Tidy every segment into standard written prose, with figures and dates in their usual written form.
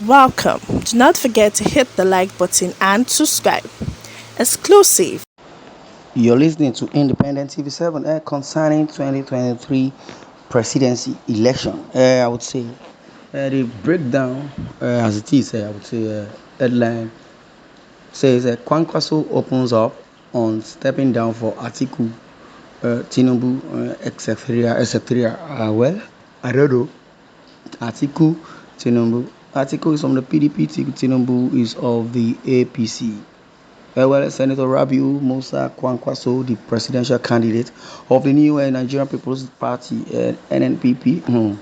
Welcome. Do not forget to hit the like button and subscribe. Exclusive. You're listening to Independent TV 7 concerning 2023 presidency election. I would say the breakdown as it is, I would say headline says Kwankwaso opens up on stepping down for Atiku, Tinubu, etc. etc. Well, I don't know. Atiku, Tinubu. Atiku is from the PDP, Tinubu is of the APC. Senator Rabiu Musa Kwankwaso, the presidential candidate of the new Nigerian People's Party, NNPP,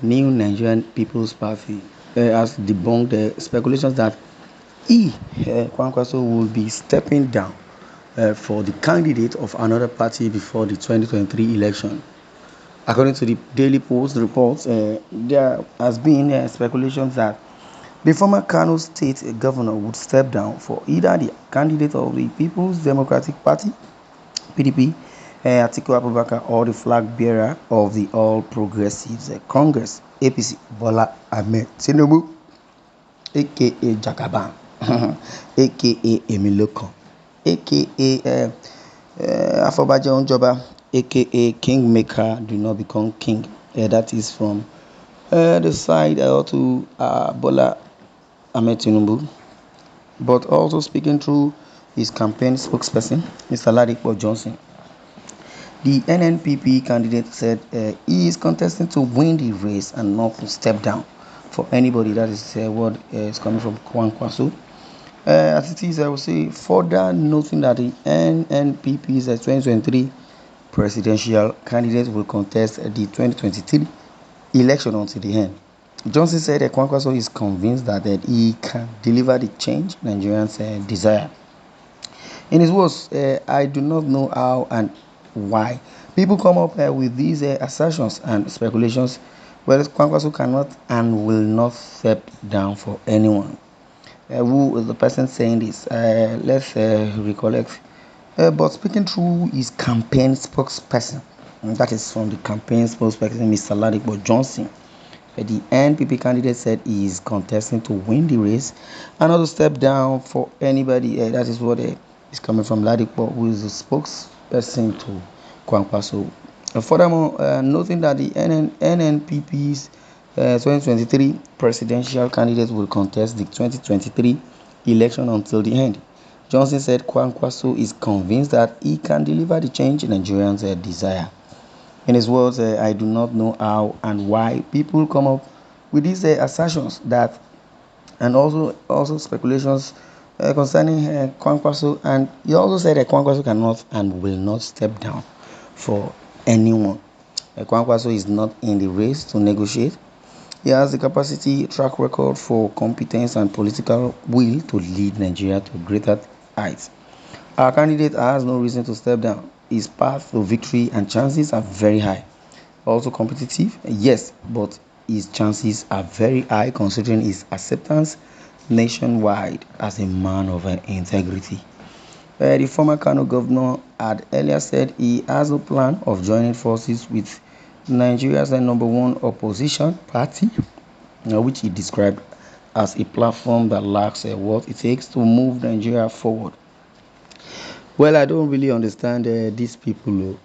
New Nigerian People's Party, has debunked the speculations that Kwankwaso, will be stepping down for the candidate of another party before the 2023 election. According to the Daily Post reports, there has been speculations that the former Kano State governor would step down for either the candidate of the People's Democratic Party (PDP), Atiku Abubakar, or the flag bearer of the All Progressives Congress (APC), Bola Ahmed Tinubu, aka Jagaban, aka Emiloko, aka Afobaje Onjoba, aka Kingmaker do not become king. That is from the side to Bola Ahmed Tinubu, but also speaking through his campaign spokesperson, Mr. Ladipo Johnson. The NNPP candidate said he is contesting to win the race and not to step down for anybody. That is what is coming from Kwankwanso. As it is, I will say, further noting that the NNPP's 2023 presidential candidate will contest the 2023 election until the end. Johnson said that Kwankwaso is convinced that he can deliver the change Nigerians desire. In his words, I do not know how and why people come up with these assertions and speculations, but Kwankwaso cannot and will not step down for anyone. Who is the person saying this? Let's recollect. But speaking through his campaign spokesperson, and that is from the campaign spokesperson, Mr. Ladipo Johnson. The NPP candidate said he is contesting to win the race and not to step down for anybody. That is what is coming from Ladipo, who is the spokesperson to Kwankwaso. Furthermore, noting that the NNPP's 2023 presidential candidate will contest the 2023 election until the end. Johnson said Kwankwaso is convinced that he can deliver the change Nigerians desire. In his words, I do not know how and why people come up with these assertions that, and also speculations concerning Kwankwaso. And he also said that Kwankwaso cannot and will not step down for anyone. Kwankwaso is not in the race to negotiate. He has the capacity, track record for competence and political will to lead Nigeria to greater heights. Our candidate has no reason to step down. His path to victory and chances are very high. Also competitive, yes, but his chances are very high considering his acceptance nationwide as a man of integrity. The former Kano governor had earlier said he has no plan of joining forces with Nigeria's number one opposition party, which he described as a platform that lacks what it takes to move Nigeria forward. Well, I don't really understand these people.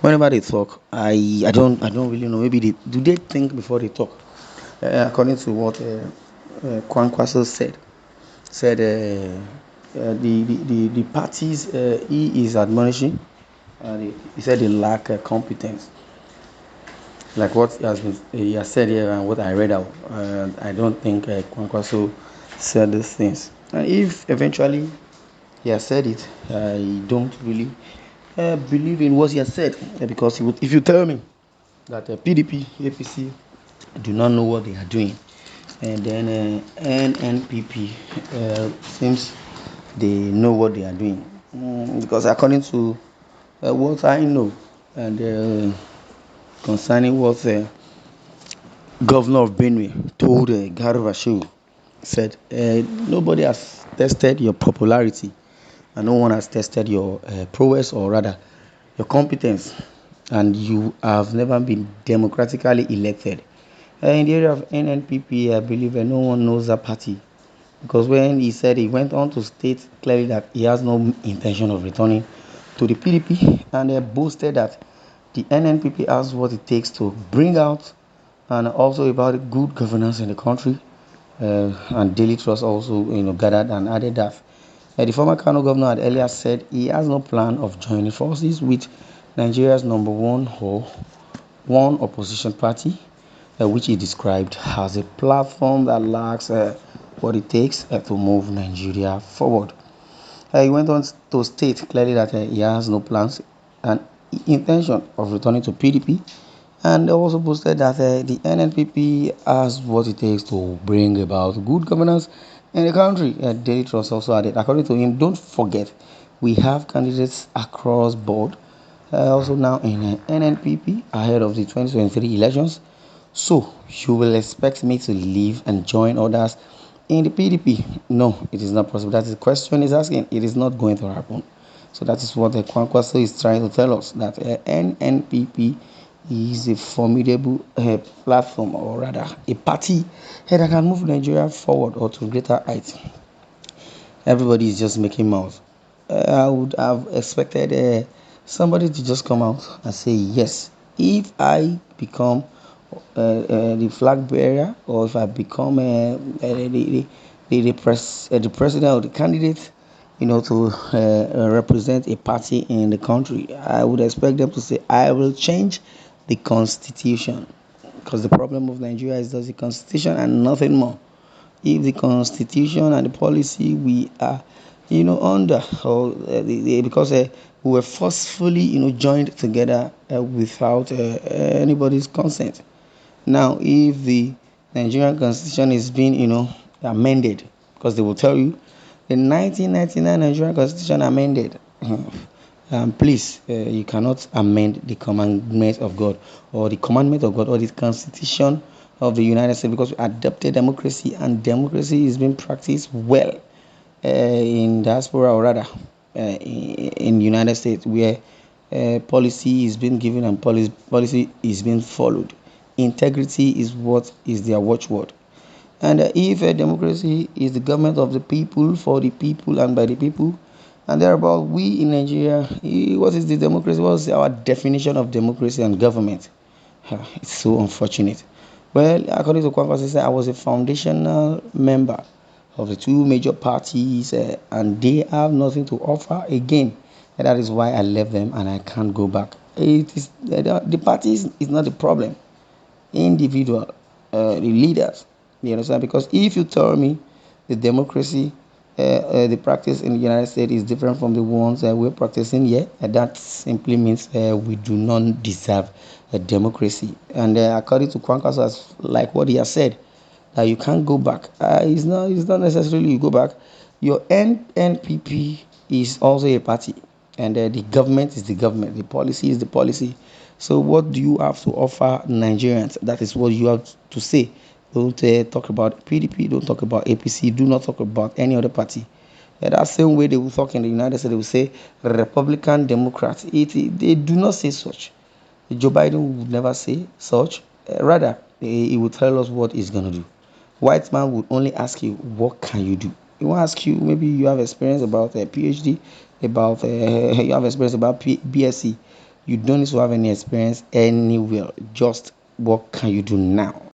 Whenever they talk, I don't really know. Maybe they think before they talk. According to what Kwankwaso said the parties he is admonishing, he said they lack competence. Like what he has said here and what I read out, I don't think Kwankwaso said these things. And if eventually he has said it, I don't really believe in what he has said because if you tell me that PDP, APC do not know what they are doing, and then NNPP seems they know what they are doing, because according to what I know and concerning what governor of Benue told Garba Shehu, said nobody has tested your popularity and no one has tested your prowess, or rather your competence, and you have never been democratically elected. In the area of NNPP, I believe no one knows that party because when he said he went on to state clearly that he has no intention of returning to the PDP and boasted that the NNPP has what it takes to bring out and also about good governance in the country and daily trust also gathered and added that the former Kano governor had earlier said he has no plan of joining forces with Nigeria's number one opposition party, which he described as a platform that lacks what it takes to move Nigeria forward. He went on to state clearly that he has no plans and intention of returning to PDP and also boasted that the NNPP has what it takes to bring about good governance in the country. Daily Trust also added, according to him, don't forget we have candidates across board also now in NNPP ahead of the 2023 elections. So you will expect me to leave and join others in the PDP? No, it is not possible. That is the question he's asking. It is not going to happen. So that is what the Kwankwanso is trying to tell us, that NNPP is a formidable platform, or rather a party that can move Nigeria forward or to greater heights. Everybody is just making mouth. I would have expected somebody to just come out and say, yes, if I become the flag bearer, or if I become the president or the candidate, to represent a party in the country, I would expect them to say, I will change the constitution. Because the problem of Nigeria is just the constitution and nothing more. If the constitution and the policy we are under, or because we were forcefully joined together without anybody's consent. Now if the Nigerian constitution is being amended, because they will tell you the 1999 Nigerian constitution amended, please, you cannot amend the commandment of God, or the commandment of God, or the constitution of the United States, because we adopted democracy and democracy is being practiced well in diaspora, or rather in the United States, where policy is being given and policy is being followed. Integrity is what is their watchword. And if a democracy is the government of the people, for the people, and by the people, and thereabout, we in Nigeria, what is the democracy? What is our definition of democracy and government? It's so unfortunate. Well, according to Kwankwanso, I was a foundational member of the two major parties, and they have nothing to offer again. And that is why I left them and I can't go back. It is the parties is not the problem. Individual, the leaders. You understand? Because if you tell me the democracy, the practice in the United States is different from the ones we're practicing here, that simply means we do not deserve a democracy. And according to Kwankwaso, like what he has said, that you can't go back. It's not necessarily you go back. Your NNPP is also a party, and the government is the government. The policy is the policy. So what do you have to offer Nigerians? That is what you have to say. Don't talk about PDP. Don't talk about APC. Do not talk about any other party. That same way they will talk in the United States, they will say Republican Democrats. They do not say such. Joe Biden would never say such. Rather, he will tell us what he's going to do. White man would only ask you, what can you do? He won't ask you, maybe you have experience about a PhD, about you have experience about BSc. You don't need to have any experience anywhere. Just what can you do now?